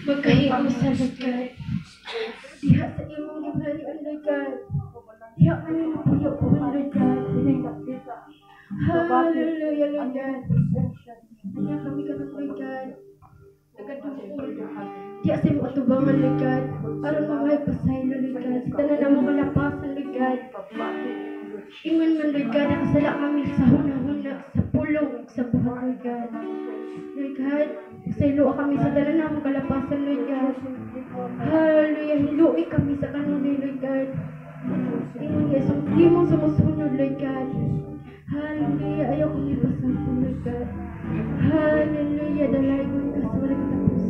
magkahigaw sa lagay. Diha sa imong gibali ang lagay. Diha kami mapuyo ko ang lagay. Hallelujah, lagay. Diha kami kanang lagay. Nagatungkol. Diha sa imong atubangan lagay. Aron mamay pasaylo lagay. Sa tanan namang kalapasan lagay. Ingon man lagay, nakasala kami sa hunahuna, sa pulong, sa buhat lagay. Lagay, pasaylo kami sa tanan namang kalapasan lagay. Hallelujah, hilui kami sa kanong lagay. Ingon Yesus, di mo sumusunod lagay. Hallelujah, ayaw kami pasangko lagay. Hallelujah, dalay ko ka sa walang tapos.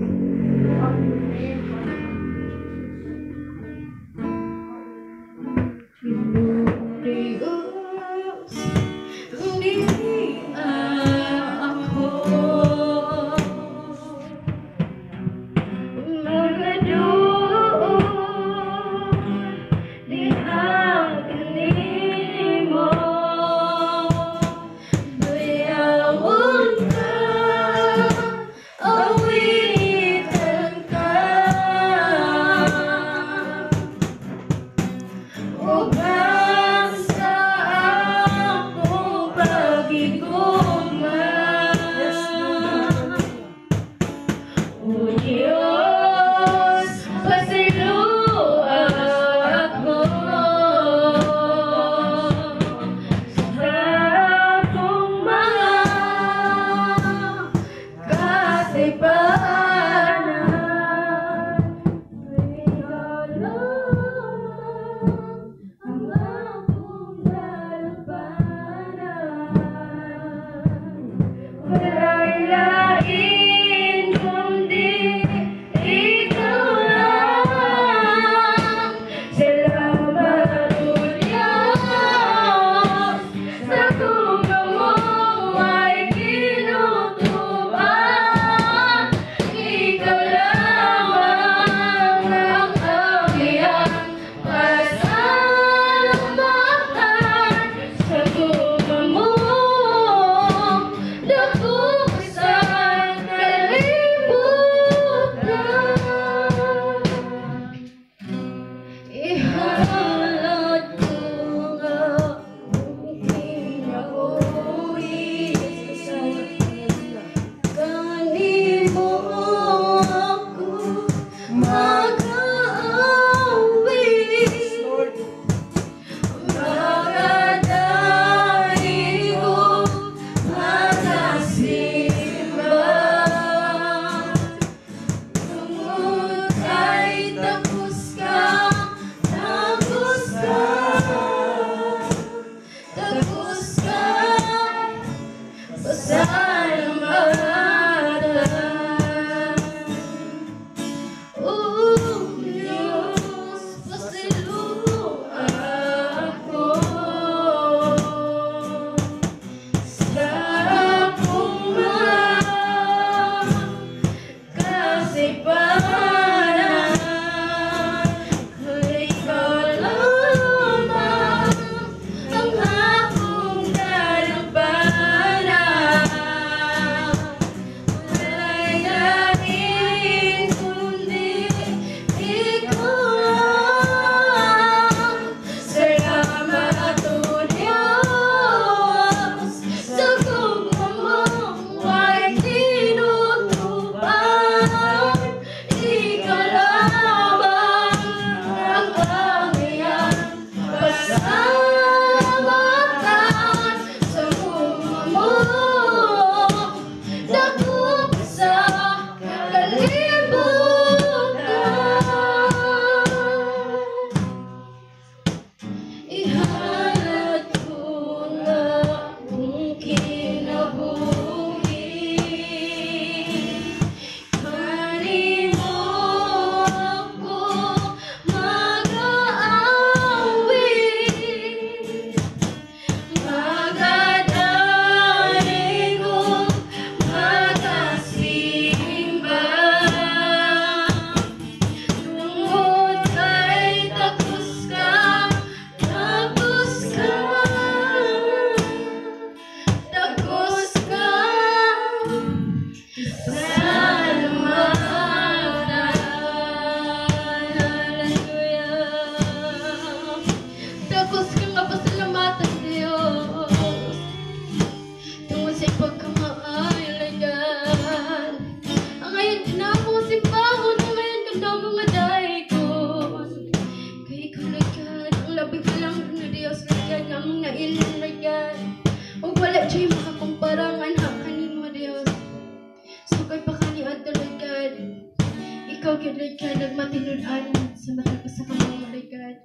ikaw kiligad, nagmatinunan sa matagpas sa kamang maligad.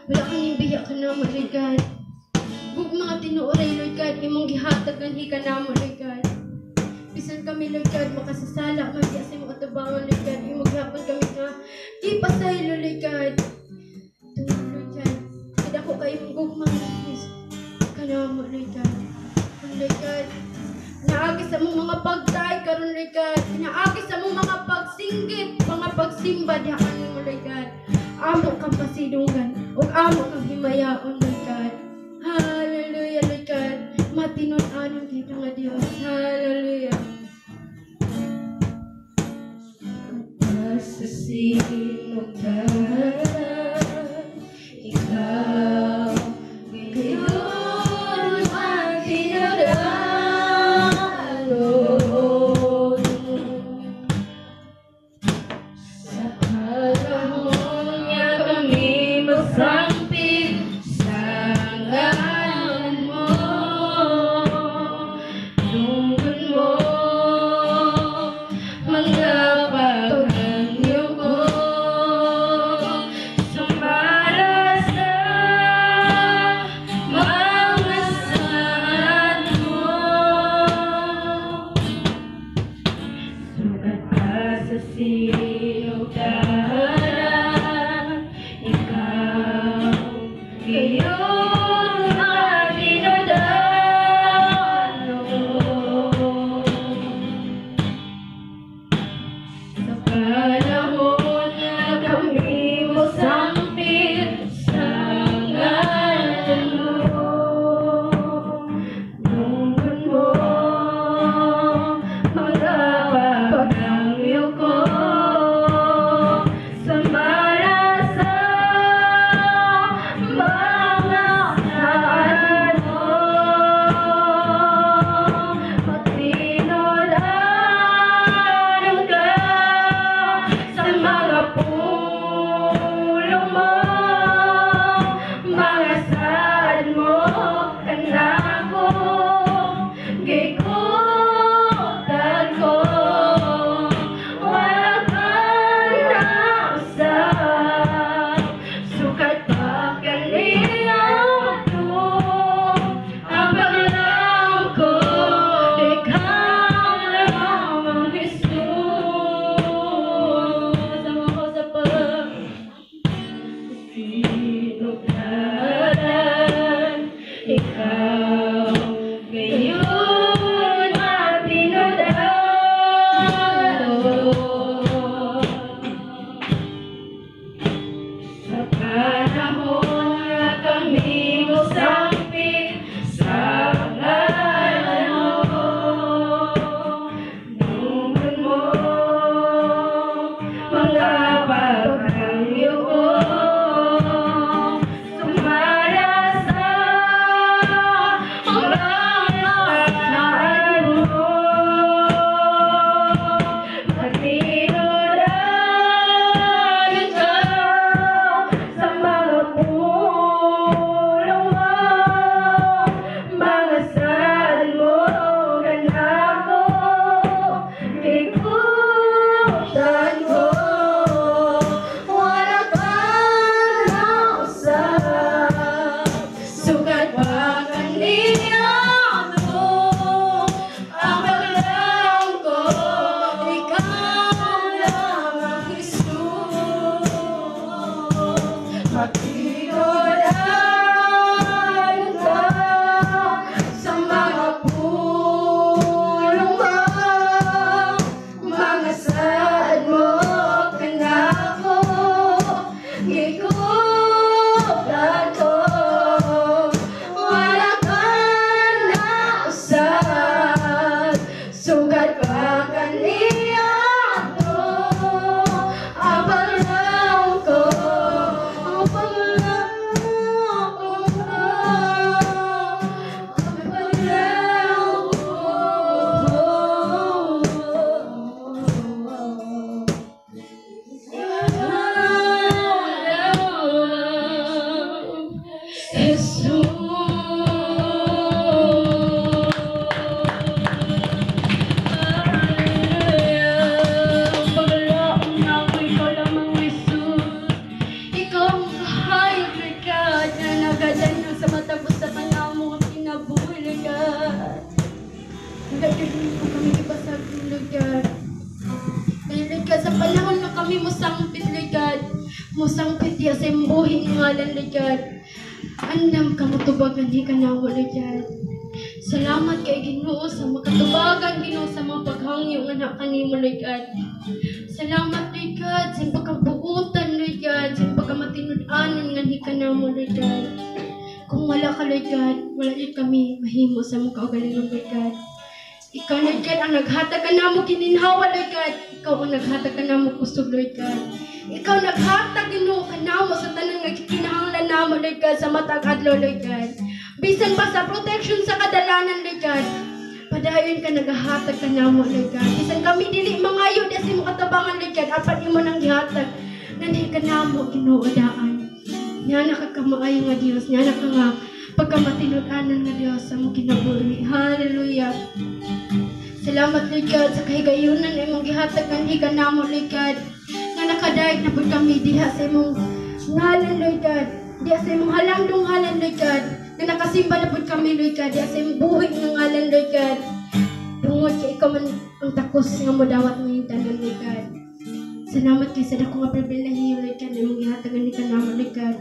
Wala kang ibiyak ka na maligad. Bug mga tinuoray ligad, imong gihatag ng hika na maligad. Bisan kami ligad, makasasala, magyasi mo atubangan ligad. Imong gihapon kami nga, di pasay ligad. Tungkol ligad, hindi ako kayo mong gugmang nangis. Ka na maligad. Ligad, naagis sa mong mga pagtay karon ligad. Naagis sa mong mga pagsinggit, mga pagsimba dihaan mo ligad. Amo kang pasidungan, ug amo kang himayaon ligad. Hallelujah ligad, matinud-anon kita nga Dios. Hallelujah. Sa sinugdanan, ikaw ngayon matinudalon. Sa panahon niya kami masampid sa ngalan mo. Tungkol mo mga paghanyo ko, sumalas na mga saan mo. Sukat ka sa sinugdanan, ikaw ngayon matinudalon. Sa panahon na kami masampid sa ngalan mo. Tungkol mo mga paghangyo ko, God, sa panahon na kami musangpit, Lord God. Musangpit diya sa imbuhin ng ngalan, Lord God. Andam ka motubagan di ka na mo, Lord God. Salamat kay Ginoo sa makatubagan, Ginoo sa mga paghangyo nga anak kanimo, Lord God. Salamat, Lord God, sa pagkabuutan, Lord God, sa pagkamatinud-anon nga di ka na mo, Lord God. Kung wala ka, Lord God, wala din kami mahimo sa mga kaugalingon, Lord God. Ikaw, Lord God, ang naghatag ka na mo gininhawa, Lord God. Ikaw ang naghatag ka na mo kusog, Lord God. Ikaw naghatag, Ginoo, ka na mo sa tanang nagkinahanglan na mo, Lord God, sa matag adlaw, Lord God. Bisan pa sa protection sa kadalanan, Lord God. Padayon ka naghahatag ka na mo, Lord God. Bisan kami dili mangayo di sa mo katabangan, Lord God. Apat imo nang gihatag. Nandiyan ka na mo, Ginoo, daan. Nyana ka kamaayo nga Dios, nyana ka nga pagkamatinud-anon nga Dios sa mo kinabuhi. Hallelujah. Salamat, Lord God, sa kahigayunan na imong gihatag kanhi ka na mo, Lord God. Nga nakadayag na pud kami diha sa imong ngalan, Lord God. Diha sa imong halandong-halan, Lord God. Na nakasimba na pud kami, Lord God. Diha sa imong buhi ng ngalan, Lord God. Tungod kay ikaw man ang takos nga modawat mo yung tanan, Lord God. Salamat kay sa dako nga pribilehiyo, Lord God, na imong gihatagan ni ka na mo, Lord God.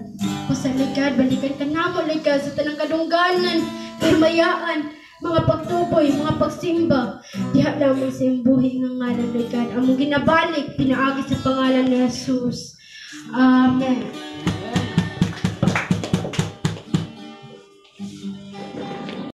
Kusa, Lord God, balikan ka na mo, Lord God, sa tanang kadungganan, kahimayaan, mga pagtuboy, mga pagsimba. Diha lamang sa imong buhi ng ngalan, Lord God. Among ginabalik, pinaagi sa pangalan ni Jesus. Amen.